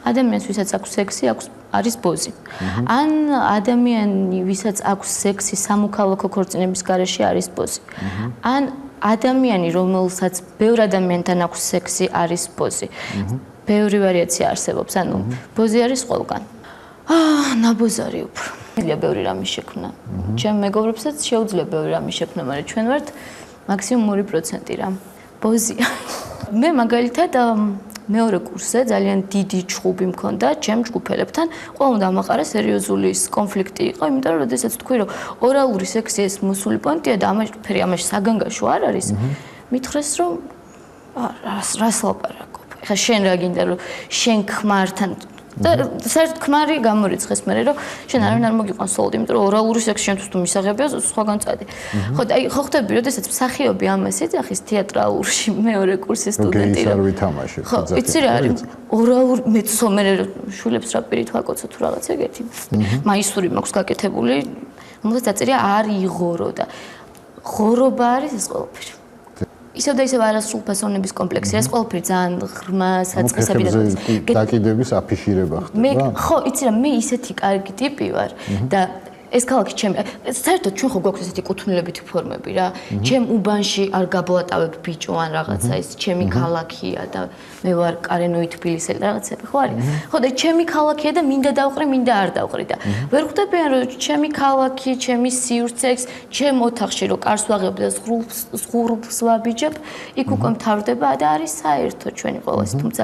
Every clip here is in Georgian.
ადამიანს, ვისაც აქვს სექსი, არის ბოზი. ან ადამიანი, ვისაც აქვს სექსი სამოქალაქო ქორწინების გარეშე, არის ბოზი. ან ადამიანი, რომელსაც ბევრ ადამიანთან აქვს სექსი, არის ბოზი. ბევრი ვარიაცია არსებობს, ანუ ბოზი არის ყველგან. ნაბოზარი უფრო. შეუძლია ბევრი რამე შექმნა. ჩემ მეგობრებსაც შეუძლია ბევრი რამე შექმნა, მაგრამ ჩვენ ვართ მაქსიმუმ 2% რა. ბოზია. მე მაგალითად მეორე კურსზე ძალიან დიდი ჩხუბი მქონდა ჩემ ჯგუფელებთან. ყველა უნდა ამაყარა სერიოზული კონფლიქტი იყო, იმიტომ რომ შესაძაც თქვი რომ ორალური სექსი ეს მოსული პონტია და ამაში საგანგაშო არ არის. მითხრეს რომ რას ლაპარაკობ. ხა შენ რა გინდა რომ შენ ქმართან და საერთოდ ქმარი გამორიცხეს მე რომ შენ არავინ არ მოგიყვანს სოლოდ, იმიტომ რომ ორალური სექსი შენთვის თუ მისაღებია სხვაგან წადი. ხო და აი ხო ხდები, როდესაც მსახიობი ამას ეძახის თეატრალურში მეორე კურსის სტუდენტი რომ ვითამაშებ. ხო, იცი რა არის ორალური მეცო მე შულებს რა პირით ვაკოცო თუ რაღაც ეგეთი. მაისური მაქვს გაკეთებული, რომელსაც დაწერია არ იღორო და ღორობა არის ეს ყველაფერი. ისევ და ისევ არასრულფასოვნების კომპლექსი, ეს ყველაფერი ძალიან ღრმა საწყისები და დაკიდების აფიშირება ხდება. ხო, იცი რა, მე ისეთი კარგი ტიპი ვარ და ეს ქალაქი ჩემი, საერთოდ ჩვენ ხო გვაქვს ესეთი კუთვნილებითი ფორმები რა. ჩემ უბანში არ გაბლატავებ ბიჭო ან რაღაცა ის ჩემი ქალაქია და მე ვარ კარენოი თბილისელი რაღაცები ხო არის? ხო და ჩემი ქალაქია და მინდა დავყრი, მინდა არ დავყრი და ვერ ხვდებიან რომ ჩემი ქალაქი, ჩემი სივრცეც, ჩემ ოთახში რომ კარს ვაღებ და ზღურბს ვაბიჯებ, იქ უკვე მთავრდება და არის საერთო ჩვენი ყველას, თუმცა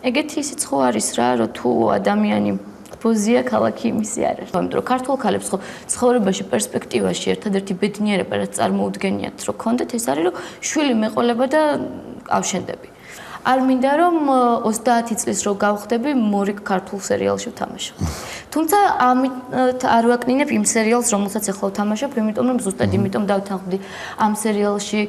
ეგეთი ისიც ხო არის რა, რომ თუ ადამიანი ბოზია ქალაქი იმისი არ არის. იმიტომ რომ ქართულ ქალებს ხო ცხოვრებაში პერსპექტივაში ერთადერთი ბედნიერება რაც წარმოუდგენიათ რომ ქონდეთ ეს არის რომ შვილი მეყოლება და ავშენდები. არ მინდა რომ 30 წლის რო გავხდები მორიგ ქართულ სერიალში ვთამაშობ. თუმცა ამით არ ვაკნინებ იმ სერიალს რომელსაც ახლა ვთამაშობ, იმიტომ რომ ზუსტად იმიტომ დავთანხმდი ამ სერიალში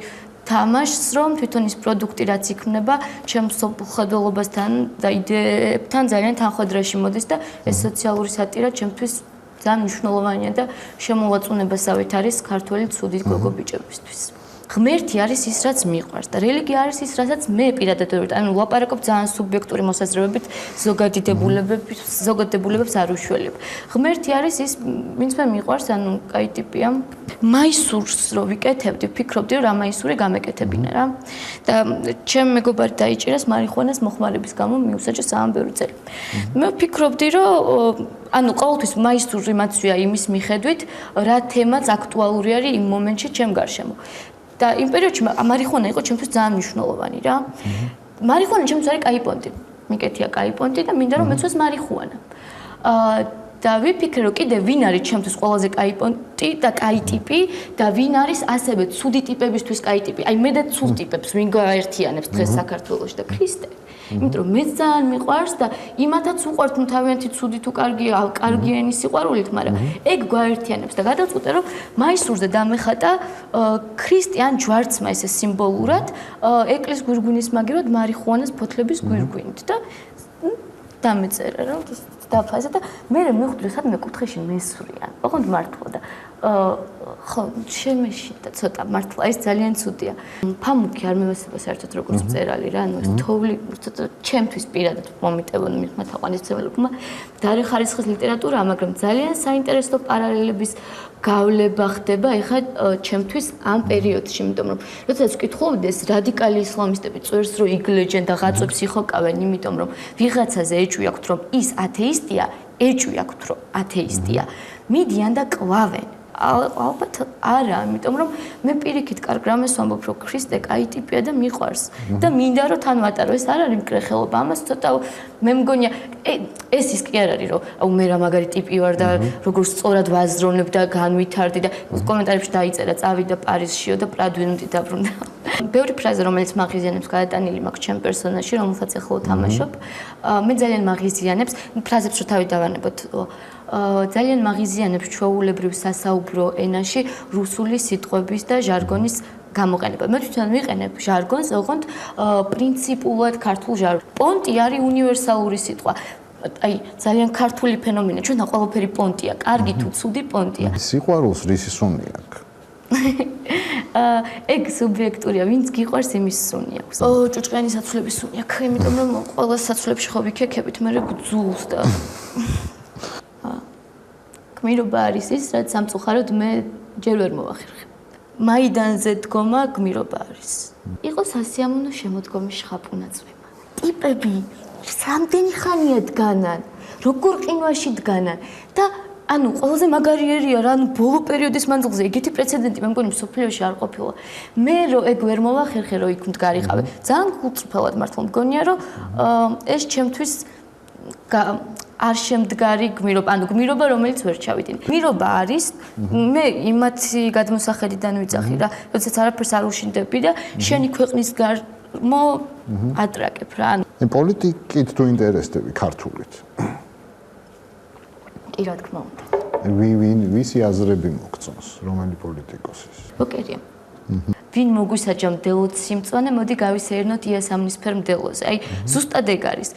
თამაშს, რომ თვითონ ის პროდუქტი რაც იქმნება, ჩემს ხედველობასთან და იდეებთან ძალიან თანხმდროში მოდის და ეს სოციალური სატირა ჩემთვის ძალიან მნიშვნელოვანია და შემოვაწუნებასავით არის ქართველი ცუდი გოგო ბიჭებისთვის. ღმერთი არის ის, რაც მიყვარს და რელიგია არის ის, რასაც მე პირადად ვარ. ანუ ლაპარაკობ ძალიან სუბიექტური მოსაზრებებით, ზოგადად დებულებებს არ უშველებ. ღმერთი არის ის, ვინც მე მიყვარს, ანუ კაი ტიპია. მაისურს რო ვიკეთებდი, ვფიქრობდი რომ რამაისური გამეკეთებინა რა. და ჩემ მეგობარი დაიჭირეს მარიხუანას მოხმარების გამო მიუსაჯა ძალიან ბევრი წელი. მე ვფიქრობდი რომ ანუ ყოველთვის მაისური მაცვია იმის მიხედვით, რა თემაც აქტუალური არის იმ მომენტში ჩემ გარშემო. და იმ პერიოდში მარიხუანა იყო ჩემთვის ძალიან მნიშვნელოვანი რა. მარიხუანა ჩემთვის არის კაი პონტი. მიკეთია კაი პონტი და მინდა რომ მეცვეს მარიხუანა. და ვიფიქრე რომ კიდე ვინ არის ჩემთვის ყველაზე კაი პონტი და კაი ტიპი და ვინ არის ასევე ცუდი ტიპებისთვის კაი ტიპი. აი მე და ცუდ ტიპებს ვინ გაერთიანებს დღეს საქართველოში და ქრისტე. იმიტომ რომ მეც ძალიან მიყვარს და იმათაც უყვართ თუ თავიანთი ცუდი თუ კარგია, კარგიანი სიყვარულით, მაგრამ ეგ გაერთიანებს და გადავწყვიტე რომ მაისურზე დამეხატა ქრისტიან ჯვარცმა ესე სიმბოლურად ეკლის გვირგვინის მაგივრად მარიხუანას ფოთლების გვირგვინით და დამეწერა რომ დაფაზე და მე მივხვდი სადმე კუთხეში მესვრია. ოღონდ მართლა და ხო შემეშიტა ცოტა მართლა ეს ძალიან ცუდია. ფამუკი არ მევასება საერთოდ როგორც მწერალი რა, ანუ ეს თოვლი ცოტა ჩემთვის პირადად მომიტევოდი მithმა თაყვანისმცემელებმა დარე ხარისხის ლიტერატურა, მაგრამ ძალიან საინტერესო პარალელების გავლება ხდება ეხლა ჩემთვის ამ პერიოდში, იმიტომ რომ როდესაც ვკითხულობდი ეს რადიკალი ისლამისტები წერს რომ იგლეჯენ და ღაწვებს იხოკავენ, იმიტომ რომ ვიღაცაზე ეჭვი აქვთ რომ ის ათეისტია, ეჭვი აქვთ რომ ათეისტია, მიდიან და კლავენ. ალბათ არა, იმიტომ რომ მე პირიქით კარგ რამეს ვამბობ, რომ ქრისტე კაი ტიპია და მიყვარს და მინდა რომ თან ვატარო, ეს არ არის მკრეხელობა, ამას ცოტა მე მგონია ეს ის კი არ არის, რომ აუ მე რა მაგარი ტიპი ვარ და როგორ სწორად ვაზროვნებ და განვითარდი და კომენტარებში დაიწერა წავიდა პარიზშიო და პრადვინდი დაბრუნდა. ბევრი ფრაზა რომელიც მაღიზიანებს გადატანილი მაქვს ჩემ პერსონაჟში, რომელსაც ახლა ვთამაშობ, მე ძალიან მაღიზიანებს ფრაზებს რო თავი დავანებოთ ძალიან მაღიზიანებს ჩვეულებრივ სასაუბრო ენაში რუსული სიტყვების და ჟარგონის გამოყენება. მე თვითონ ვიყენებ ჟარგონს, ოღონდ პრინციპულად ქართულ ჟარგონს. პონტი არის უნივერსალური სიტყვა. აი ძალიან ქართული ფენომენია. ჩვენ ყველაფერი პონტია, კარგი თუ ცუდი პონტია. სიყვარულს რისი სუნი აქვს? ეგ სუბიექტურია, ვინც გიყვარს იმის სუნი აქვს. ჭუჭყიანი საცვლების სუნი აქვს, იმიტომ რომ ყველა საცვლებში ხო ვიქექებით, მე გძულს და გმირობა არის ის, რაც სამწუხაროდ მე ჯერ ვერ მოვახერხებ. მაიდანზე დგომა გმირობა არის. იყო სასიამოვნო შემოდგომის შხაპუნაწვემა. ტიპები რამდენი ხანია დგანან, როგორ ყინვაში დგანან და ანუ ყველაზე მაგარიერია რა, ანუ ბოლო პერიოდის მანძილზე ეგეთი პრეცედენტი მე მგონი მსოფლიოში არ ყოფილა. მე რო ეგ ვერ მოვახერხე, რო იქ მდგარიყავე. ძალიან გულწრფელად მართლა მგონია, რომ ეს ჩემთვის არ შემდგარი გმირობა, ანუ გმირობა, რომელიც ვერ ჩავიდინე. გმირობა არის, მე იმათი გადმოსახედიდან ვიძახი რა, როდესაც არაფერს არ უშინდები და შენი ქვეყნის გარმო ატრაკებ რა. პოლიტიკით თუ ინტერესდები ქართულით? კი, რა თქმა უნდა. ვისი აზრები მოგწონს, რომელი პოლიტიკოსის? ოკეია. ვინ მოგვისაჯა მდელოს სიმწვანე, მოდი გავისეირნოთ იასამნისფერ მდელოზე. აი, ზუსტად ეგ არის.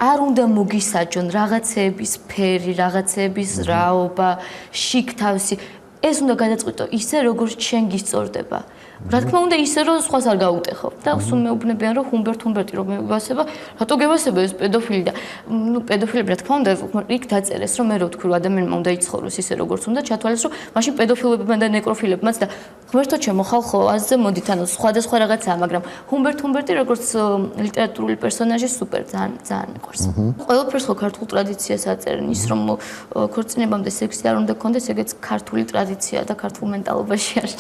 არ უნდა მოგისაჯონ რაღაცეების ფერი, რაღაცეების რაობა, შიგთავსი. ეს უნდა გადაწყვიტო ისე, როგორც შენ გისწორდება. რა თქმა უნდა ისე, რომ სხვას არ გაუტეხო. და სულ მეუბნებიან, რომ ჰუმბერტი რომ მევასება, რატო გევასება ეს პედოფილი და ნუ პედოფილები რა თქმა უნდა იქ დაწერეს, რომ მე რო ვთქვი, რომ ადამიანმა უნდა იცხოვროს ისე, როგორც უნდა, ჩათვალეს, რომ მაშინ პედოფილებმა და ნეკროფილებმაც და ღმერთო ჩემო ხალხო, აზზე მოდით, ანუ სხვადასხვა რაღაცაა, მაგრამ ჰუმბერტი როგორც ლიტერატურული პერსონაჟი სუპერ, ძალიან მიყვარს. ყველაფერს ხო ქართულ ტრადიციას აწერენ, ის რომ ქორწინებამდე სექსი არ უნდა გქონდეს, ეგეც ქართული ტრადიცია და ქართულ მენტალობაში არის.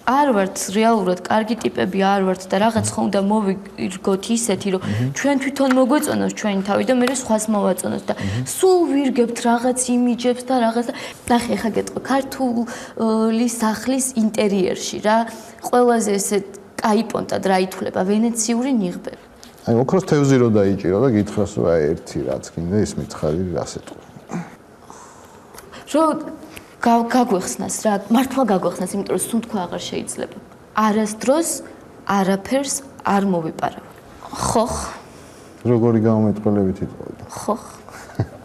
არ ვართ რეალურად კარგი ტიპები არ ვართ და რაღაც ხო უნდა მოვირგოთ ისეთი რომ ჩვენ თვითონ მოგვეწონოს ჩვენი თავი და მე სხვას მოვაწონოთ და სულ ვირგებთ რაღაც იმიჯებს და რაღაც და ხა გეტყვი ქართული სახლის ინტერიერში რა ყველაზე ესე კაი პონტად რა ითვლება ვენეციური ნიღბები. აი ოქროს თევზი რო დაიჭირო და გითხრას რომ აი ერთი რაც გინდა ის მითხარი რას ეტყვი. რო გაგვეხსნას რა, მართლა გაგვეხსნას, იმიტომ რომ სუნთქვა აღარ შეიძლება. არასდროს არაფერს არ მოვიპარავ. ხო. როგორი გამომეტყველებით იტყოდა? ხო.